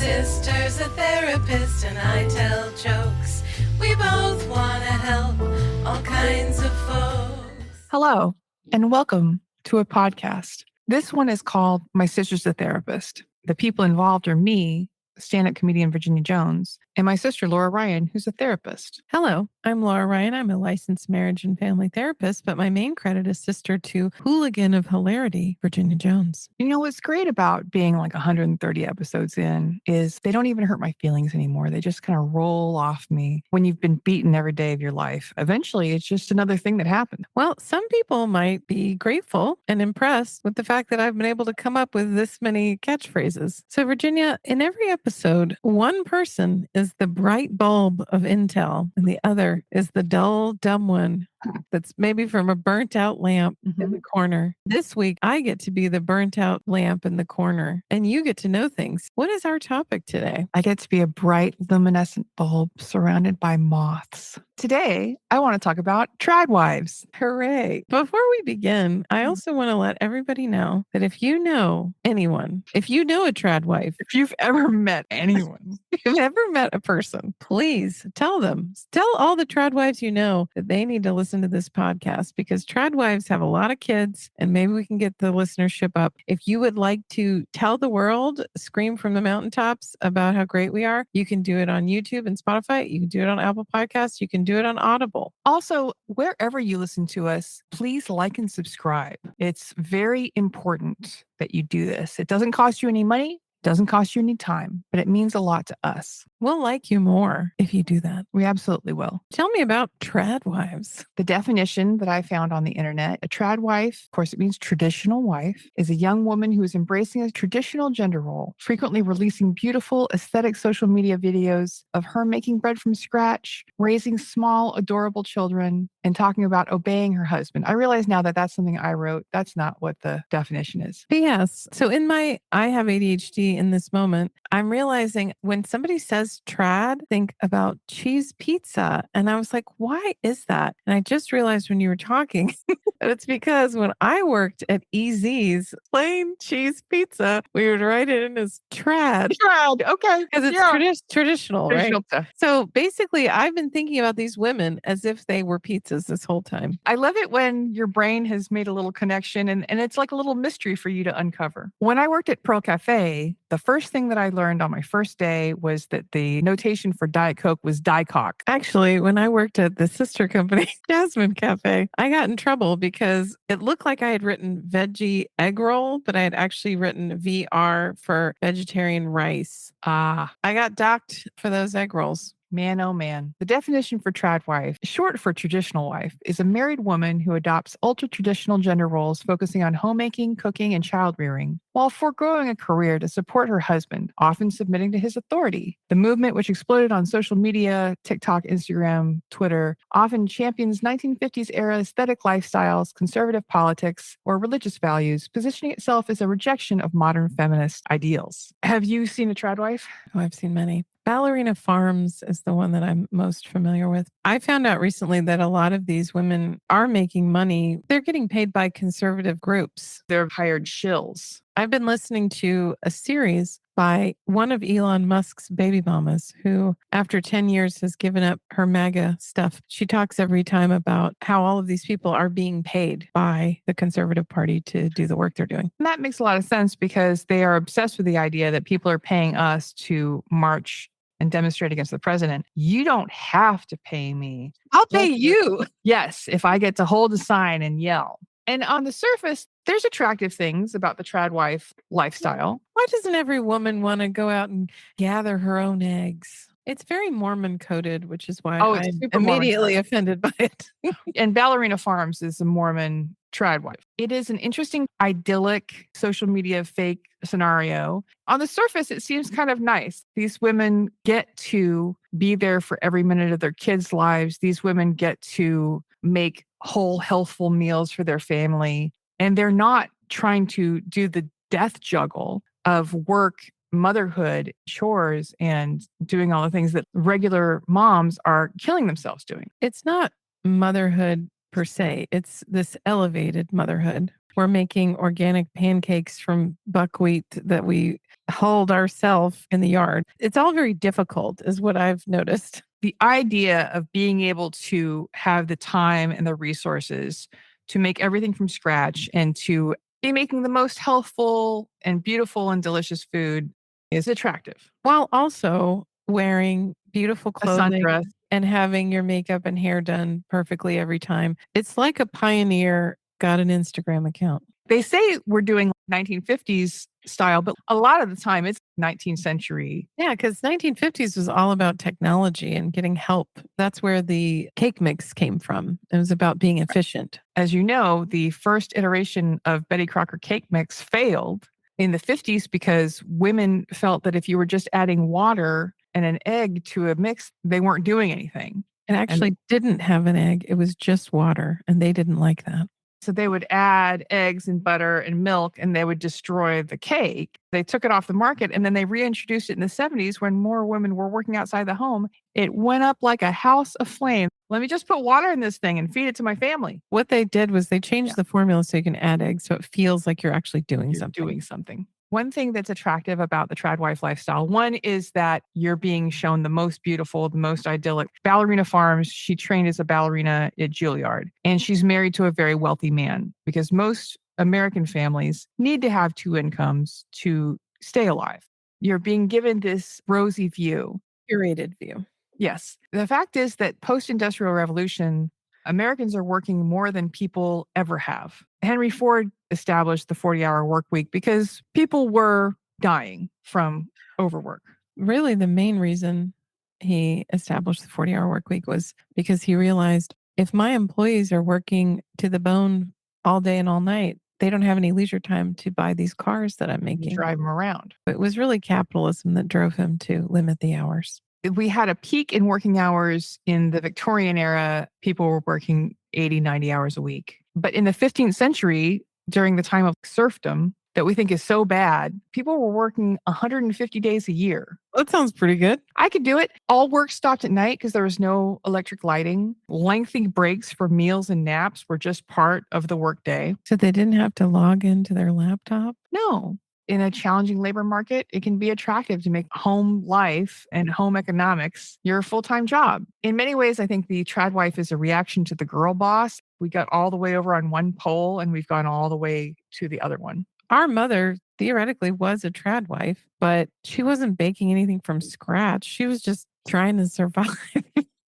sister's a therapist and I tell jokes. We both want to help all kinds of folks. Hello, and welcome to a podcast. This one is called My Sister's a Therapist. The people involved are me, stand-up comedian Virginia Jones, and my sister Laura Ryan, who's a therapist. Hello, I'm Laura Ryan. I'm a licensed marriage and family therapist, but my main credit is sister to hooligan of hilarity, Virginia Jones. You know, what's great about being like 130 episodes in is they don't even hurt my feelings anymore. They just kind of roll off me when you've been beaten every day of your life. Eventually, it's just another thing that happened. Well, some people might be grateful and impressed with the fact that I've been able to come up with this many catchphrases. So, Virginia, in every episode, one person is the bright bulb of intel, and the other is the dull, dumb one that's maybe from a burnt out lamp in the corner. This week, I get to be the burnt out lamp in the corner, and you get to know things. What is our topic today? I get to be a bright, luminescent bulb surrounded by moths. Today, I want to talk about Tradwives. Hooray. Before we begin, I also want to let everybody know that if you know anyone, if you know a Tradwife, If you've ever met anyone, if you've ever met a person, please tell them, tell all the Tradwives you know that they need to listen to this podcast, because Tradwives have a lot of kids and maybe we can get the listenership up. If you would like to tell the world, scream from the mountaintops about how great we are, you can do it on YouTube and Spotify. You can do it on Apple Podcasts. You can do it on Audible. also, wherever you listen to us, please like and subscribe. It's very important that you do this. It doesn't cost you any money, doesn't cost you any time, but it means a lot to us. We'll like you more if you do that. We absolutely will. Tell me about Tradwives. The definition that I found on the internet, a tradwife, of course, it means traditional wife, is a young woman who is embracing a traditional gender role, frequently releasing beautiful, aesthetic social media videos of her making bread from scratch, raising small, adorable children, and talking about obeying her husband. I realize now that that's something I wrote. That's not what the definition is. Yes. So I have ADHD in this moment. I'm realizing when somebody says trad, think about cheese pizza. And I was like, why is that? And I just realized when you were talking that it's because when I worked at EZ's plain cheese pizza, we would write it in as trad. Trad, okay. Because it's traditional, right? Traditional stuff. So basically, I've been thinking about these women as if they were pizzas this whole time. I love it when your brain has made a little connection and it's like a little mystery for you to uncover. When I worked at Pearl Cafe, the first thing that I learned on my first day was that the notation for Diet Coke was die-cock. Actually, when I worked at the sister company, Jasmine Cafe, I got in trouble because it looked like I had written veggie egg roll, but I had actually written VR for vegetarian rice. I got docked for those egg rolls. Man, oh man. The definition for tradwife, short for traditional wife, is a married woman who adopts ultra-traditional gender roles focusing on homemaking, cooking, and child rearing, while foregoing a career to support her husband, often submitting to his authority. The movement, which exploded on social media, TikTok, Instagram, Twitter, often champions 1950s era aesthetic lifestyles, conservative politics, or religious values, positioning itself as a rejection of modern feminist ideals. Have you seen a tradwife? Oh, I've seen many. Ballerina Farms is the one that I'm most familiar with. I found out recently that a lot of these women are making money. They're getting paid by conservative groups. They're hired shills. I've been listening to a series by one of Elon Musk's baby mamas who, after 10 years, has given up her MAGA stuff. She talks every time about how all of these people are being paid by the Conservative Party to do the work they're doing. And that makes a lot of sense because they are obsessed with the idea that people are paying us to march and demonstrate against the president. You don't have to pay me. I'll pay you. Yes, if I get to hold a sign and yell. And on the surface, there's attractive things about the tradwife lifestyle. Why doesn't every woman want to go out and gather her own eggs? It's very Mormon coded, which is why it's I'm super Mormon immediately coded. offended by it. And Ballerina Farms is a Mormon tradwife. It is an interesting, idyllic social media fake scenario. On the surface, it seems kind of nice. These women get to be there for every minute of their kids' lives. These women get to make whole, healthful meals for their family. And they're not trying to do the death juggle of work, motherhood, chores, and doing all the things that regular moms are killing themselves doing. It's not motherhood per se. It's this elevated motherhood. We're making organic pancakes from buckwheat that we hold ourselves in the yard. It's all very difficult, is what I've noticed. The idea of being able to have the time and the resources to make everything from scratch and to be making the most healthful and beautiful and delicious food is attractive. While also wearing beautiful A clothing sundress. and having your makeup and hair done perfectly every time. It's like a pioneer got an Instagram account. They say we're doing 1950s style, but a lot of the time it's 19th century. Yeah, because 1950s was all about technology and getting help. That's where the cake mix came from. It was about being efficient. As you know, the first iteration of Betty Crocker cake mix failed in the 50s because women felt that if you were just adding water and an egg to a mix, they weren't doing anything. It actually didn't have an egg. It was just water, and they didn't like that. So they would add eggs and butter and milk and they would destroy the cake. They took it off the market and then they reintroduced it in the 70s when more women were working outside the home. It went up like a house aflame. Let me just put water in this thing and feed it to my family. What they did was they changed the formula so you can add eggs so it feels like you're actually doing something. One thing that's attractive about the Tradwife lifestyle, one is that you're being shown the most beautiful, the most idyllic. Ballerina Farms, she trained as a ballerina at Juilliard, and she's married to a very wealthy man because most American families need to have two incomes to stay alive. You're being given this rosy view. Curated view. Yes. The fact is that post-industrial revolution, Americans are working more than people ever have. Henry Ford established the 40-hour work week because people were dying from overwork. Really, the main reason he established the 40-hour work week was because he realized if my employees are working to the bone all day and all night, they don't have any leisure time to buy these cars that I'm making. Drive them around. It was really capitalism that drove him to limit the hours. We had a peak in working hours in the Victorian era. People were working 80, 90 hours a week. But in the 15th century, during the time of serfdom, that we think is so bad, people were working 150 days a year. That sounds pretty good. I could do it. All work stopped at night because there was no electric lighting. Lengthy breaks for meals and naps were just part of the workday. So they didn't have to log into their laptop? No. In a challenging labor market, it can be attractive to make home life and home economics your full-time job. In many ways, I think the Tradwife is a reaction to the girl boss. We got all the way over on one pole and we've gone all the way to the other one. Our mother theoretically was a Tradwife, but she wasn't baking anything from scratch. She was just trying to survive.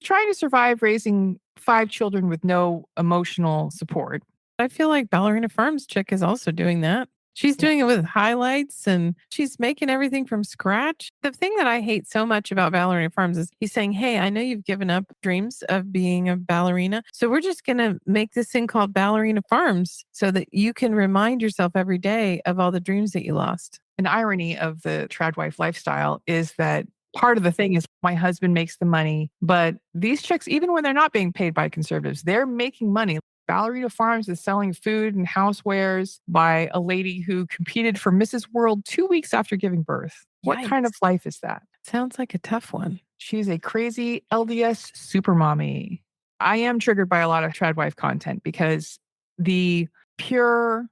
Trying to survive raising 5 children with no emotional support. I feel like Ballerina Farms chick is also doing that. She's doing it with highlights and she's making everything from scratch. The thing that I hate so much about Ballerina Farms is he's saying, hey, I know you've given up dreams of being a ballerina. So we're just going to make this thing called Ballerina Farms so that you can remind yourself every day of all the dreams that you lost. An irony of the Tradwife lifestyle is that part of the thing is my husband makes the money, but these chicks, even when they're not being paid by conservatives, they're making money. Ballerina Farms is selling food and housewares by a lady who competed for Mrs. World 2 weeks after giving birth. What kind of life is that? Sounds like a tough one. She's a crazy LDS supermommy. I am triggered by a lot of Tradwife content because the pure,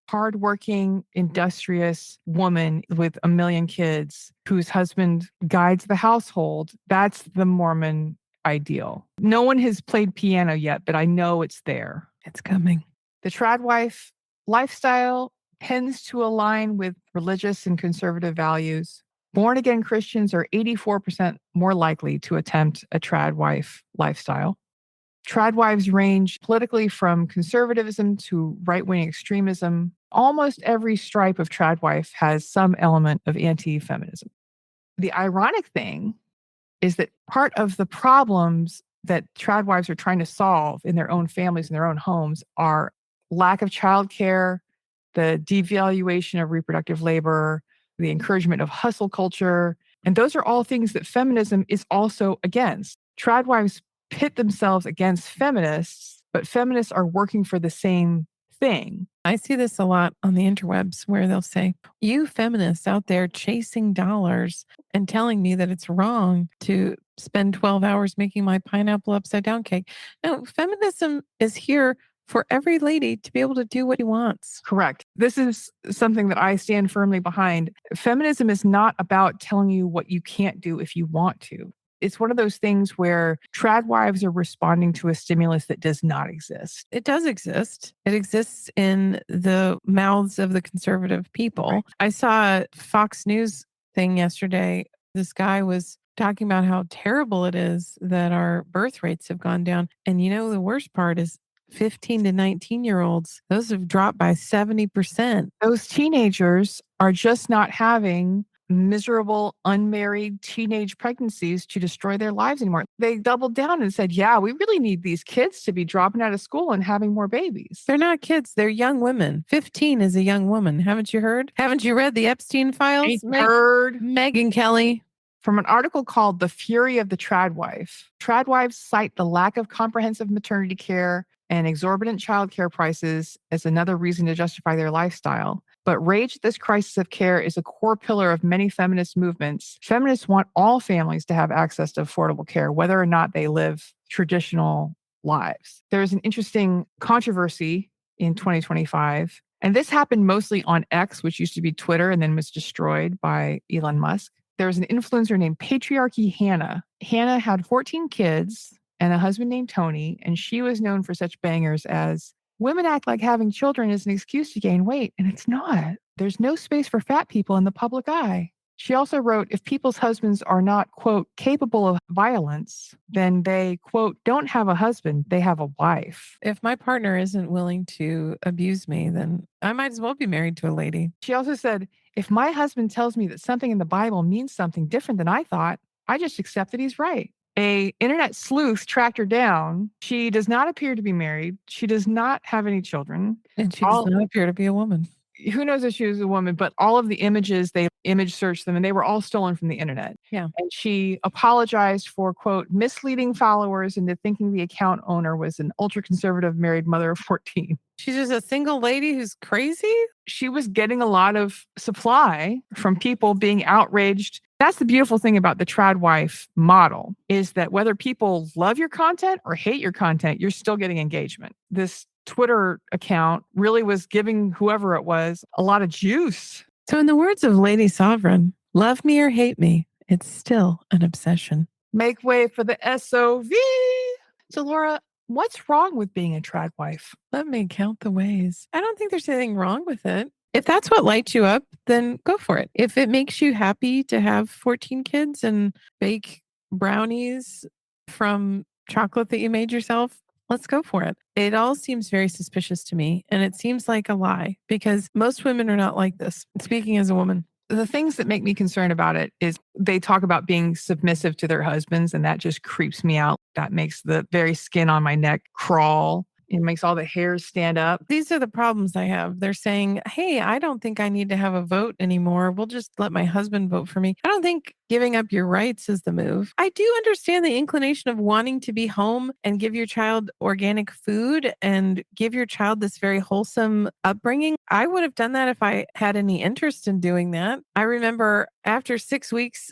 hardworking, industrious woman with a million kids whose husband guides the household, that's the Mormon ideal. No one has played piano yet, but I know it's there. It's coming. The Tradwife lifestyle tends to align with religious and conservative values. Born-again Christians are 84% more likely to attempt a Tradwife lifestyle. Tradwives range politically from conservatism to right-wing extremism. Almost every stripe of Tradwife has some element of anti-feminism. The ironic thing is that part of the problems that Tradwives are trying to solve in their own families and their own homes are lack of childcare, the devaluation of reproductive labor, the encouragement of hustle culture. And those are all things that feminism is also against. Tradwives pit themselves against feminists, but feminists are working for the same thing. I see this a lot on the interwebs where they'll say, you feminists out there chasing dollars and telling me that it's wrong to spend 12 hours making my pineapple upside down cake. No, feminism is here for every lady to be able to do what he wants. Correct. This is something that I stand firmly behind. Feminism is not about telling you what you can't do if you want to. It's one of those things where tradwives are responding to a stimulus that does not exist. It does exist. It exists in the mouths of the conservative people. Right. I saw a Fox News thing yesterday. This guy was talking about how terrible it is that our birth rates have gone down. And the worst part is 15 to 19-year-olds, those have dropped by 70%. Those teenagers are just not having miserable, unmarried teenage pregnancies to destroy their lives anymore. They doubled down and said, yeah, we really need these kids to be dropping out of school and having more babies. They're not kids. They're young women. 15 is a young woman. Haven't you heard? Haven't you read the Epstein files? Heard. Megyn Kelly. From an article called The Fury of the Tradwife, Tradwives cite the lack of comprehensive maternity care and exorbitant childcare prices as another reason to justify their lifestyle. But rage at this crisis of care is a core pillar of many feminist movements. Feminists want all families to have access to affordable care, whether or not they live traditional lives. There's an interesting controversy in 2025, and this happened mostly on X, which used to be Twitter and then was destroyed by Elon Musk. There was an influencer named Patriarchy Hannah. Hannah had 14 kids and a husband named Tony, and she was known for such bangers as, women act like having children is an excuse to gain weight, and it's not. There's no space for fat people in the public eye. She also wrote, if people's husbands are not, quote, capable of violence, then they, quote, don't have a husband, they have a wife. If my partner isn't willing to abuse me, then I might as well be married to a lady. She also said, if my husband tells me that something in the Bible means something different than I thought, I just accept that he's right. A internet sleuth tracked her down. She does not appear to be married. She does not have any children. And she does not appear to be a woman. Who knows if she was a woman, but all of the images, they image searched them and they were all stolen from the internet. Yeah. And she apologized for, quote, misleading followers into thinking the account owner was an ultra conservative married mother of 14. She's just a single lady who's crazy? She was getting a lot of supply from people being outraged. That's the beautiful thing about the Tradwife model, is that whether people love your content or hate your content, you're still getting engagement. This Twitter account really was giving whoever it was a lot of juice. So in the words of Lady Sovereign, love me or hate me, it's still an obsession. Make way for the SOV. So Laura, what's wrong with being a tradwife? Let me count the ways. I don't think there's anything wrong with it. If that's what lights you up, then go for it. If it makes you happy to have 14 kids and bake brownies from chocolate that you made yourself, let's go for it. It all seems very suspicious to me. And it seems like a lie because most women are not like this. Speaking as a woman. The things that make me concerned about it is they talk about being submissive to their husbands, and that just creeps me out. That makes the very skin on my neck crawl. It makes all the hairs stand up. These are the problems I have. They're saying, hey, I don't think I need to have a vote anymore. We'll just let my husband vote for me. I don't think giving up your rights is the move. I do understand the inclination of wanting to be home and give your child organic food and give your child this very wholesome upbringing. I would have done that if I had any interest in doing that. I remember after 6 weeks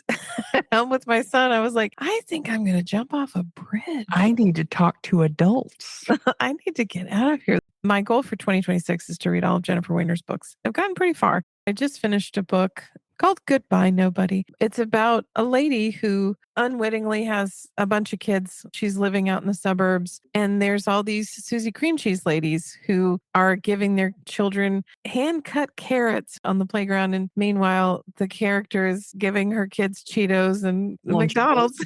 at home with my son, I was like, I think I'm going to jump off a bridge. I need to talk to adults. I need to get out of here. My goal for 2026 is to read all of Jennifer Weiner's books. I've gotten pretty far. I just finished a book called Goodbye, Nobody. It's about a lady who unwittingly has a bunch of kids. She's living out in the suburbs. And there's all these Susie Cream Cheese ladies who are giving their children hand-cut carrots on the playground. And meanwhile, the character is giving her kids Cheetos and McDonald's.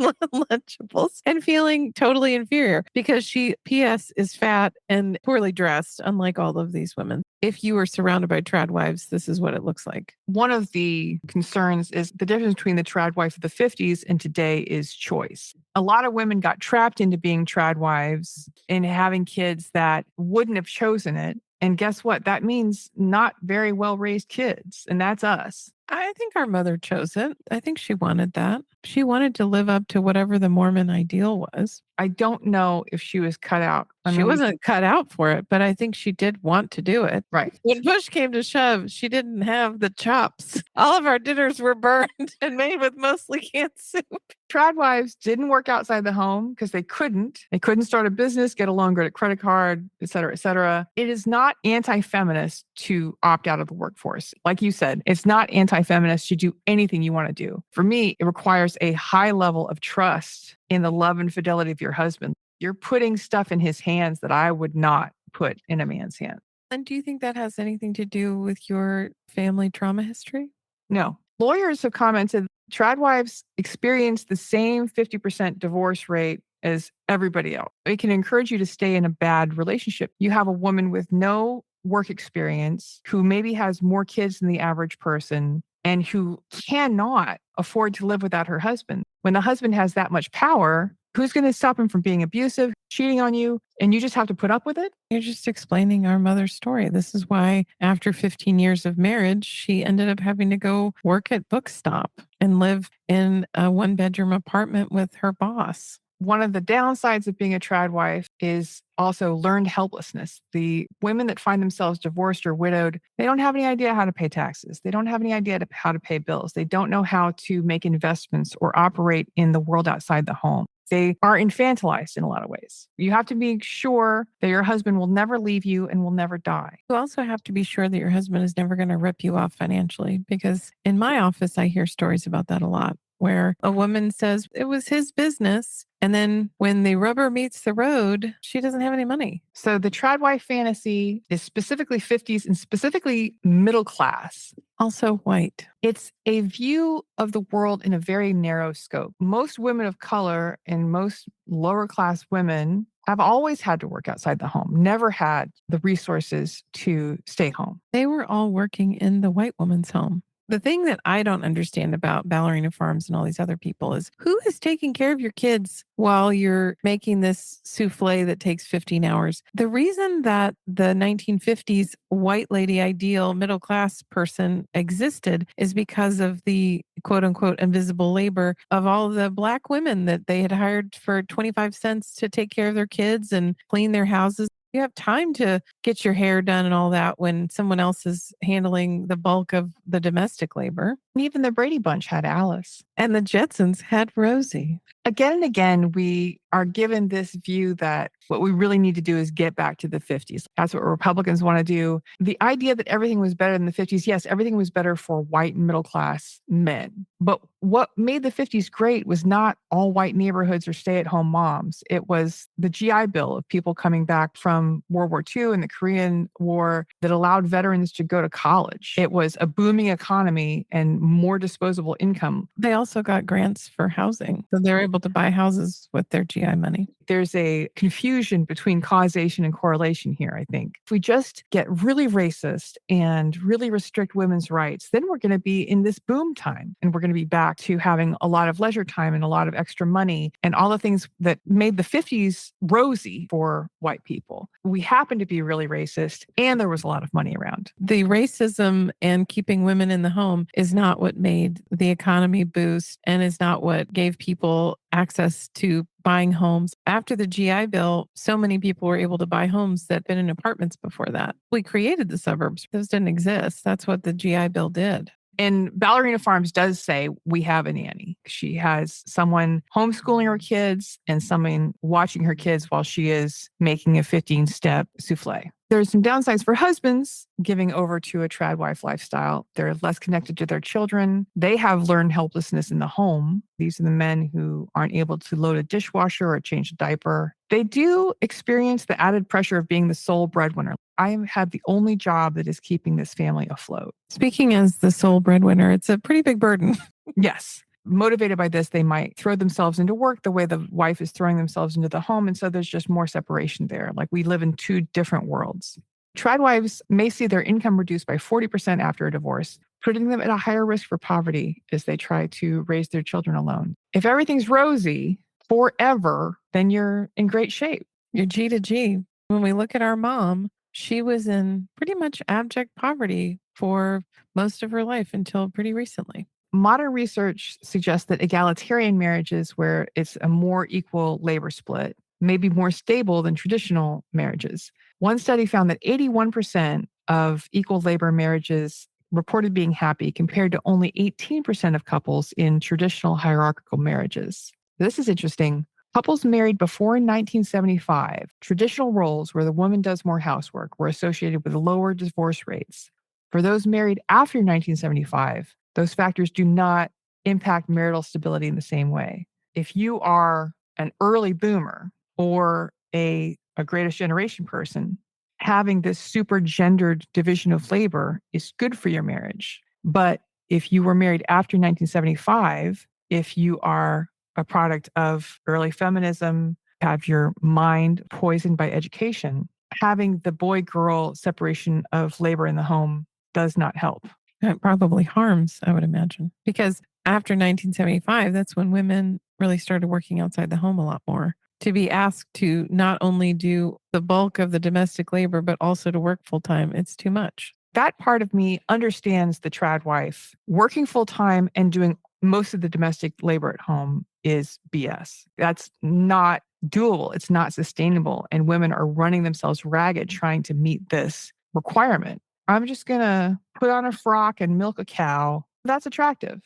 Lunchables and feeling totally inferior because she, P.S., is fat and poorly dressed, unlike all of these women. If you were surrounded by tradwives, this is what it looks like. One of the concerns is the difference between the tradwife of the 50s and today is choice. A lot of women got trapped into being tradwives and having kids that wouldn't have chosen it. And guess what? That means not very well-raised kids. And that's us. I think our mother chose it. I think she wanted that. She wanted to live up to whatever the Mormon ideal was. I don't know if she was cut out. She wasn't cut out for it, but I think she did want to do it. Right. When push came to shove, she didn't have the chops. All of our dinners were burned and made with mostly canned soup. Tradwives didn't work outside the home because they couldn't. They couldn't start a business, get a loan, get a credit card, et cetera, et cetera. It is not anti-feminist to opt out of the workforce. Like you said, it's not anti-feminist to do anything you want to do. For me, it requires a high level of trust in the love and fidelity of your husband. You're putting stuff in his hands that I would not put in a man's hand. And do you think that has anything to do with your family trauma history? No. Lawyers have commented Tradwives experience the same 50% divorce rate as everybody else. It can encourage you to stay in a bad relationship. You have a woman with no work experience who maybe has more kids than the average person and who cannot afford to live without her husband. When the husband has that much power, who's going to stop him from being abusive, cheating on you, and you just have to put up with it? You're just explaining our mother's story. This is why after 15 years of marriage, she ended up having to go work at Bookstop and live in a one-bedroom apartment with her boss. One of the downsides of being a tradwife is also learned helplessness. The women that find themselves divorced or widowed, they don't have any idea how to pay taxes. They don't have any idea how to pay bills. They don't know how to make investments or operate in the world outside the home. They are infantilized in a lot of ways. You have to be sure that your husband will never leave you and will never die. You also have to be sure that your husband is never going to rip you off financially, because in my office, I hear stories about that a lot, where a woman says it was his business. And then when the rubber meets the road, she doesn't have any money. So the tradwife fantasy is specifically 50s and specifically middle class. Also white. It's a view of the world in a very narrow scope. Most women of color and most lower class women have always had to work outside the home, never had the resources to stay home. They were all working in the white woman's home. The thing that I don't understand about Ballerina Farms and all these other people is who is taking care of your kids while you're making this souffle that takes 15 hours? The reason that the 1950s white lady ideal middle class person existed is because of the quote unquote invisible labor of all the Black women that they had hired for 25 cents to take care of their kids and clean their houses. You have time to get your hair done and all that when someone else is handling the bulk of the domestic labor. Even the Brady Bunch had Alice. And the Jetsons had Rosie. Again and again, we are given this view that what we really need to do is get back to the 50s. That's what Republicans want to do. The idea that everything was better in the 50s, yes, everything was better for white and middle class men. But what made the 50s great was not all white neighborhoods or stay-at-home moms. It was the GI Bill of people coming back from World War II and the Korean War that allowed veterans to go to college. It was a booming economy and more disposable income. They also got grants for housing. So they're able to buy houses with their GI money. There's a confusion between causation and correlation here, I think. If we just get really racist and really restrict women's rights, then we're going to be in this boom time and we're going to be back to having a lot of leisure time and a lot of extra money and all the things that made the 50s rosy for white people. We happen to be really racist and there was a lot of money around. The racism and keeping women in the home is not what made the economy boost and is not what gave people access to buying homes. After the GI Bill, so many people were able to buy homes that had been in apartments before that. We created the suburbs. Those didn't exist. That's what the GI Bill did. And Ballerina Farms does say we have a nanny. She has someone homeschooling her kids and someone watching her kids while she is making a 15-step souffle. There's some downsides for husbands giving over to a tradwife lifestyle. They're less connected to their children. They have learned helplessness in the home. These are the men who aren't able to load a dishwasher or change a diaper. They do experience the added pressure of being the sole breadwinner. I have the only job that is keeping this family afloat. Speaking as the sole breadwinner, it's a pretty big burden. Yes. Motivated by this, they might throw themselves into work the way the wife is throwing themselves into the home. And so there's just more separation there. Like we live in two different worlds. Tradwives may see their income reduced by 40% after a divorce, putting them at a higher risk for poverty as they try to raise their children alone. If everything's rosy forever, then you're in great shape. You're G to G. When we look at our mom, she was in pretty much abject poverty for most of her life until pretty recently. Modern research suggests that egalitarian marriages, where it's a more equal labor split, may be more stable than traditional marriages. One study found that 81% of equal labor marriages reported being happy, compared to only 18% of couples in traditional hierarchical marriages. This is interesting. Couples married before 1975, traditional roles where the woman does more housework were associated with lower divorce rates. For those married after 1975, those factors do not impact marital stability in the same way. If you are an early boomer or a greatest generation person, having this super gendered division of labor is good for your marriage. But if you were married after 1975, if you are a product of early feminism, have your mind poisoned by education, having the boy-girl separation of labor in the home does not help. That probably harms, I would imagine, because after 1975, that's when women really started working outside the home a lot more. To be asked to not only do the bulk of the domestic labor, but also to work full time, it's too much. That part of me understands the trad wife. Working full time and doing most of the domestic labor at home is BS. That's not doable. It's not sustainable. And women are running themselves ragged trying to meet this requirement. I'm just going to put on a frock and milk a cow. That's attractive.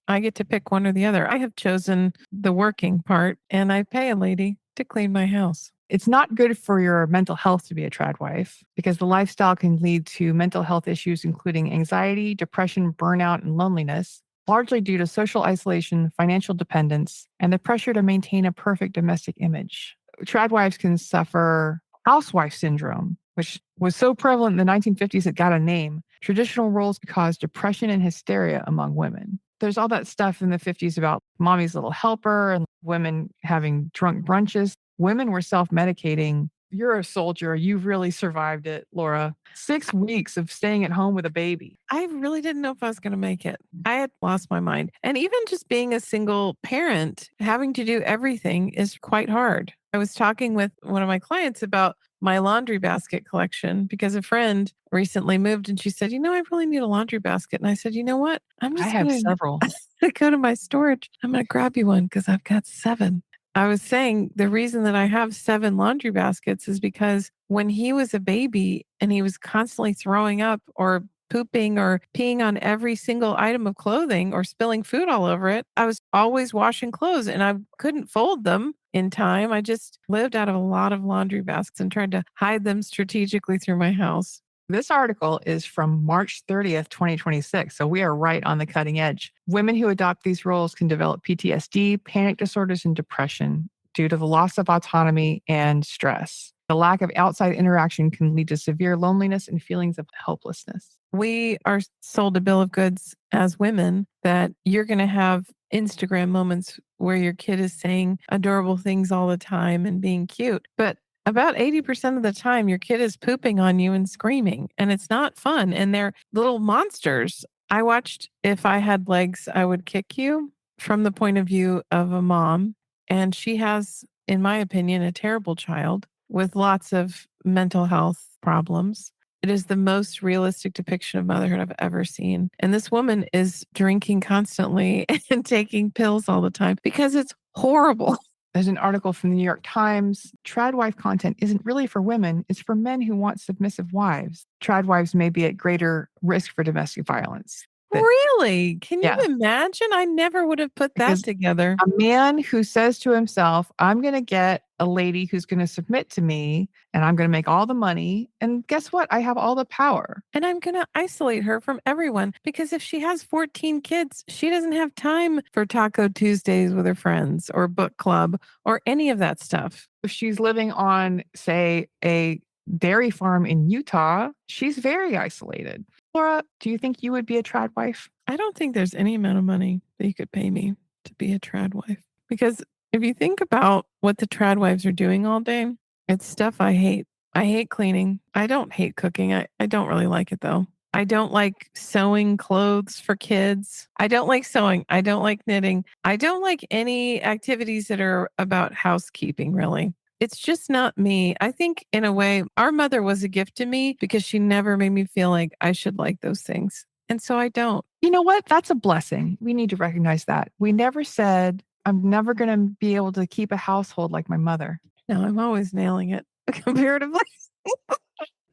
I get to pick one or the other. I have chosen the working part, and I pay a lady to clean my house. It's not good for your mental health to be a trad wife because the lifestyle can lead to mental health issues, including anxiety, depression, burnout, and loneliness, largely due to social isolation, financial dependence, and the pressure to maintain a perfect domestic image. Trad wives can suffer housewife syndrome, which was so prevalent in the 1950s it got a name. Traditional roles cause depression and hysteria among women. There's all that stuff in the 50s about mommy's little helper and women having drunk brunches. Women were self-medicating. You're a soldier. You've really survived it, Laura. 6 weeks of staying at home with a baby. I really didn't know if I was going to make it. I had lost my mind. And even just being a single parent, having to do everything is quite hard. I was talking with one of my clients about my laundry basket collection because a friend recently moved and she said, I really need a laundry basket. And I said, you know what? I'm I just have going several. to go to my storage. I'm going to grab you one because I've got 7. I was saying the reason that I have 7 laundry baskets is because when he was a baby and he was constantly throwing up or pooping or peeing on every single item of clothing or spilling food all over it, I was always washing clothes and I couldn't fold them in time. I just lived out of a lot of laundry baskets and tried to hide them strategically through my house. This article is from March 30th, 2026. So we are right on the cutting edge. Women who adopt these roles can develop PTSD, panic disorders, and depression due to the loss of autonomy and stress. The lack of outside interaction can lead to severe loneliness and feelings of helplessness. We are sold a bill of goods as women that you're going to have Instagram moments where your kid is saying adorable things all the time and being cute. But about 80% of the time, your kid is pooping on you and screaming, and it's not fun. And they're little monsters. I watched If I Had Legs, I Would Kick You from the point of view of a mom. And she has, in my opinion, a terrible child with lots of mental health problems. It is the most realistic depiction of motherhood I've ever seen. And this woman is drinking constantly and taking pills all the time because it's horrible. There's an article from the New York Times. Trad wife content isn't really for women. It's for men who want submissive wives. Trad wives may be at greater risk for domestic violence. Really? Can you Yeah. imagine? I never would have put that Because together. A man who says to himself, I'm going to get a lady who's going to submit to me and I'm going to make all the money. And guess what? I have all the power. And I'm going to isolate her from everyone because if she has 14 kids, she doesn't have time for Taco Tuesdays with her friends or book club or any of that stuff. If she's living on, say, a dairy farm in Utah, she's very isolated. Laura, do you think you would be a trad wife? I don't think there's any amount of money that you could pay me to be a trad wife. Because if you think about what the trad wives are doing all day, it's stuff I hate. I hate cleaning. I don't hate cooking. I don't really like it though. I don't like sewing clothes for kids. I don't like sewing. I don't like knitting. I don't like any activities that are about housekeeping, really. It's just not me. I think in a way, our mother was a gift to me because she never made me feel like I should like those things. And so I don't. You know what? That's a blessing. We need to recognize that. We never said, I'm never going to be able to keep a household like my mother. No, I'm always nailing it comparatively.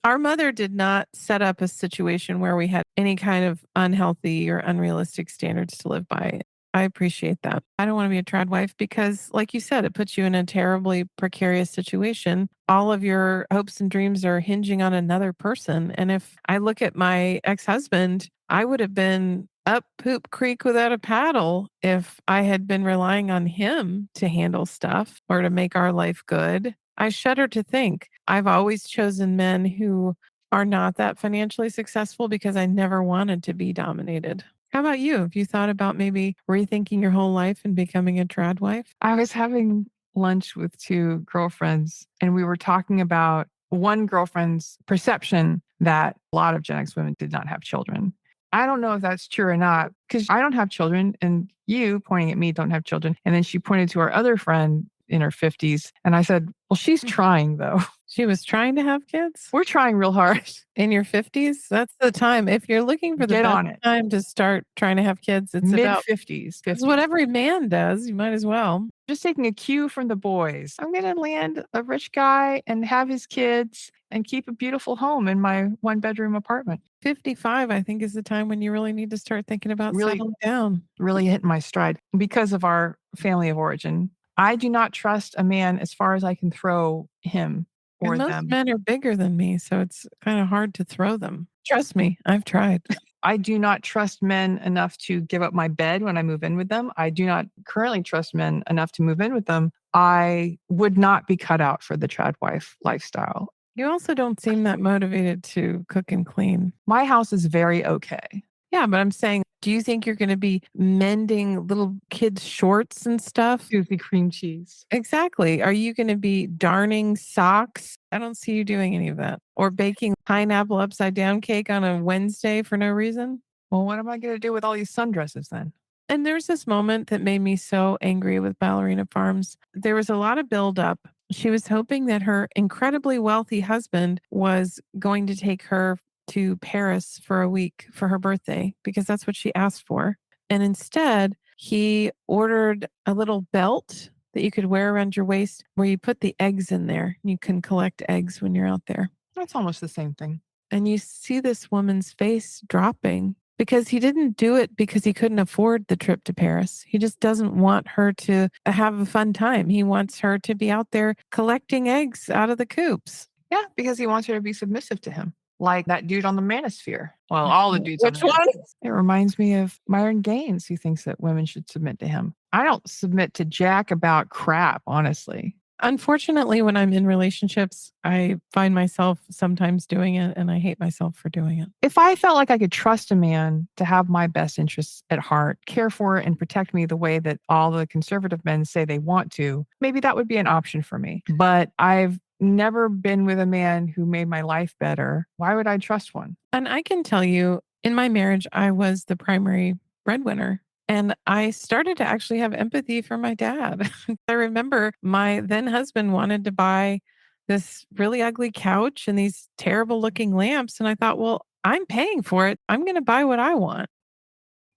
Our mother did not set up a situation where we had any kind of unhealthy or unrealistic standards to live by. I appreciate that. I don't want to be a Tradwife because, like you said, it puts you in a terribly precarious situation. All of your hopes and dreams are hinging on another person. And if I look at my ex-husband, I would have been up poop creek without a paddle if I had been relying on him to handle stuff or to make our life good. I shudder to think I've always chosen men who are not that financially successful because I never wanted to be dominated. How about you? Have you thought about maybe rethinking your whole life and becoming a Tradwife? I was having lunch with two girlfriends, and we were talking about one girlfriend's perception that a lot of Gen X women did not have children. I don't know if that's true or not, because I don't have children, and you pointing at me don't have children. And then she pointed to our other friend in her 50s. And I said, well, she's trying though. She was trying to have kids We're trying real hard. in your 50s. That's the time. If you're looking for the Get best on it. time to start trying to have kids, it's Mid about 50s. it's what every man does. You might as well. Just taking a cue from the boys. I'm going to land a rich guy and have his kids and keep a beautiful home in my 1-bedroom apartment. 55, I think, is the time when you really need to start thinking about Really- settling down. Really hitting my stride because of our family of origin. I do not trust a man as far as I can throw him or And most them. men are bigger than me, so it's kind of hard to throw them. Trust me, I've tried. I do not trust men enough to give up my bed when I move in with them. I do not currently trust men enough to move in with them. I would not be cut out for the Tradwife lifestyle. You also don't seem that motivated to cook and clean. My house is very okay. Yeah, but I'm saying, do you think you're going to be mending little kids' shorts and stuff? Susie cream cheese. Exactly. Are you going to be darning socks? I don't see you doing any of that. Or baking pineapple upside down cake on a Wednesday for no reason. Well, what am I going to do with all these sundresses then? And there's this moment that made me so angry with Ballerina Farms. There was a lot of buildup. She was hoping that her incredibly wealthy husband was going to take her to Paris for a week for her birthday because that's what she asked for. And instead, he ordered a little belt that you could wear around your waist where you put the eggs in there. You can collect eggs when you're out there. That's almost the same thing. And you see this woman's face dropping because he didn't do it because he couldn't afford the trip to Paris. He just doesn't want her to have a fun time. He wants her to be out there collecting eggs out of the coops. Yeah, because he wants her to be submissive to him. Like that dude on the Manosphere. Well, all the dudes on Which the one? Manosphere. It reminds me of Myron Gaines, who thinks that women should submit to him. I don't submit to jack about crap, honestly. Unfortunately, when I'm in relationships, I find myself sometimes doing it and I hate myself for doing it. If I felt like I could trust a man to have my best interests at heart, care for and protect me the way that all the conservative men say they want to, maybe that would be an option for me. But I've never been with a man who made my life better. Why would I trust one? And I can tell you, in my marriage, I was the primary breadwinner. And I started to actually have empathy for my dad. I remember my then husband wanted to buy this really ugly couch and these terrible looking lamps. And I thought, well, I'm paying for it. I'm going to buy what I want.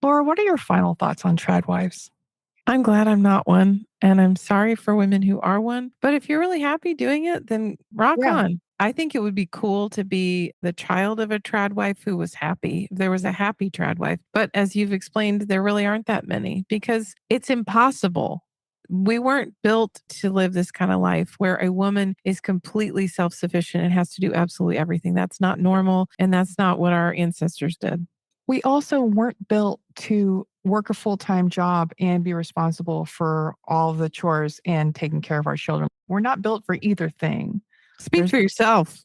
Laura, what are your final thoughts on Tradwives? I'm glad I'm not one. And I'm sorry for women who are one. But if you're really happy doing it, then rock on. I think it would be cool to be the child of a Tradwife who was happy. If there was a happy Tradwife. But as you've explained, there really aren't that many because it's impossible. We weren't built to live this kind of life where a woman is completely self-sufficient and has to do absolutely everything. That's not normal. And that's not what our ancestors did. We also weren't built to work a full-time job and be responsible for all the chores and taking care of our children. We're not built for either thing. Speak for yourself.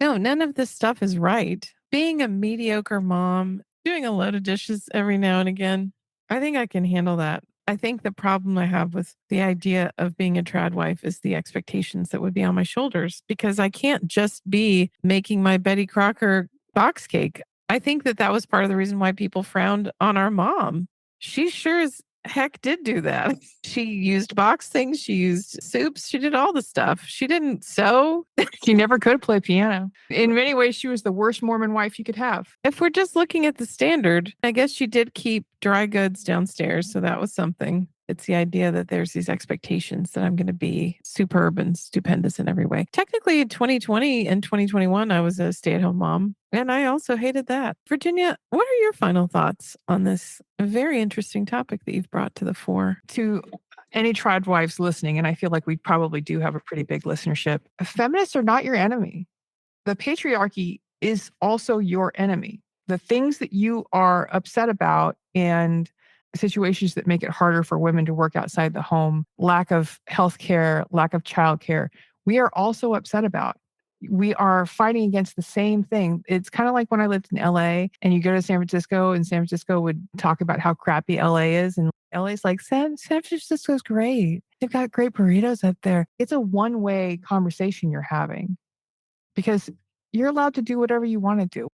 No, none of this stuff is right. Being a mediocre mom, doing a load of dishes every now and again, I think I can handle that. I think the problem I have with the idea of being a Tradwife is the expectations that would be on my shoulders because I can't just be making my Betty Crocker box cake. I think that was part of the reason why people frowned on our mom. She sure is heck did do that. She used box things. She used soups. She did all the stuff. She didn't sew. She never could play piano. In many ways, she was the worst Mormon wife you could have. If we're just looking at the standard, I guess she did keep dry goods downstairs. So that was something. It's the idea that there's these expectations that I'm going to be superb and stupendous in every way. Technically, in 2020 and 2021, I was a stay-at-home mom, and I also hated that. Virginia, what are your final thoughts on this very interesting topic that you've brought to the fore? To any Tradwives listening, and I feel like we probably do have a pretty big listenership, feminists are not your enemy. The patriarchy is also your enemy. The things that you are upset about and situations that make it harder for women to work outside the home, lack of health care, lack of childcare, we are also upset about. We are fighting against the same thing. It's kind of like when I lived in LA and you go to San Francisco and San Francisco would talk about how crappy LA is. And LA's like, San Francisco's great. They've got great burritos up there. It's a one-way conversation you're having because you're allowed to do whatever you want to do.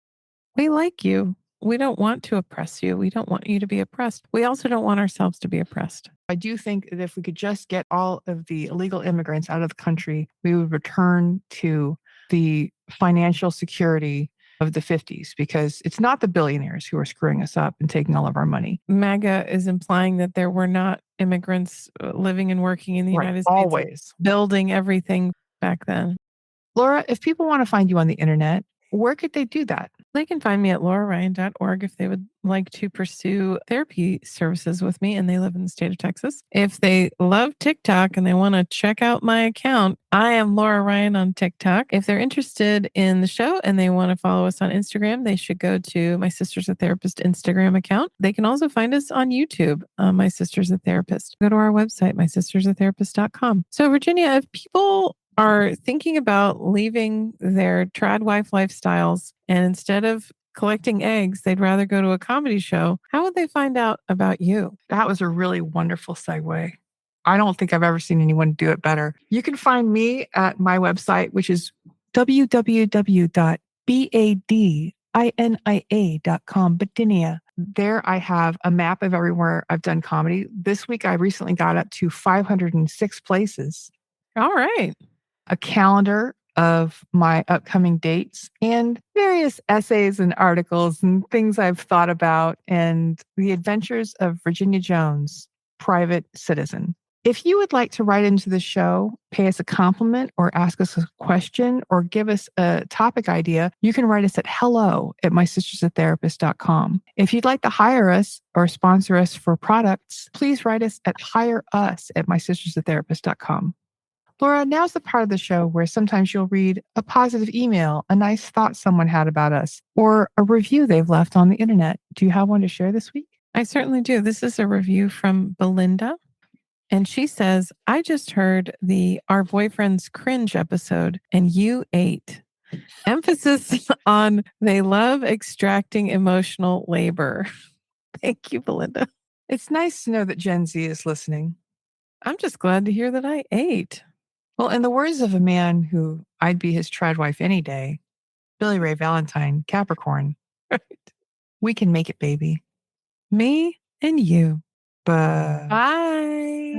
We like you. We don't want to oppress you. We don't want you to be oppressed. We also don't want ourselves to be oppressed. I do think that if we could just get all of the illegal immigrants out of the country, we would return to the financial security of the 50s because it's not the billionaires who are screwing us up and taking all of our money. MAGA is implying that there were not immigrants living and working in the United States. Always. Building everything back then. Laura, if people want to find you on the internet, where could they do that? They can find me at lauraryan.org if they would like to pursue therapy services with me and they live in the state of Texas. If they love TikTok and they want to check out my account, I am Laura Ryan on TikTok. If they're interested in the show and they want to follow us on Instagram, they should go to My Sister's a Therapist Instagram account. They can also find us on YouTube, My Sister's a Therapist. Go to our website, mysistersatherapist.com. So Virginia, if people are thinking about leaving their Tradwife lifestyles and instead of collecting eggs, they'd rather go to a comedy show, how would they find out about you? That was a really wonderful segue. I don't think I've ever seen anyone do it better. You can find me at my website, which is www.badInia.com, Badinia. There I have a map of everywhere I've done comedy. This week, I recently got up to 506 places. All right. A calendar of my upcoming dates and various essays and articles and things I've thought about and the adventures of Virginia Jones, private citizen. If you would like to write into the show, pay us a compliment or ask us a question or give us a topic idea, you can write us at hello@mysistersatherapist.com. If you'd like to hire us or sponsor us for products, please write us at hireus@mysistersatherapist.com. Laura, now's the part of the show where sometimes you'll read a positive email, a nice thought someone had about us, or a review they've left on the internet. Do you have one to share this week? I certainly do. This is a review from Belinda. And she says, I just heard the Our Boyfriend's Cringe episode and you ate. Emphasis on they love extracting emotional labor. Thank you, Belinda. It's nice to know that Gen Z is listening. I'm just glad to hear that I ate. Well, in the words of a man who I'd be his Tradwife any day, Billy Ray Valentine, Capricorn, Right. We can make it, baby. Me and you. Bye. Bye.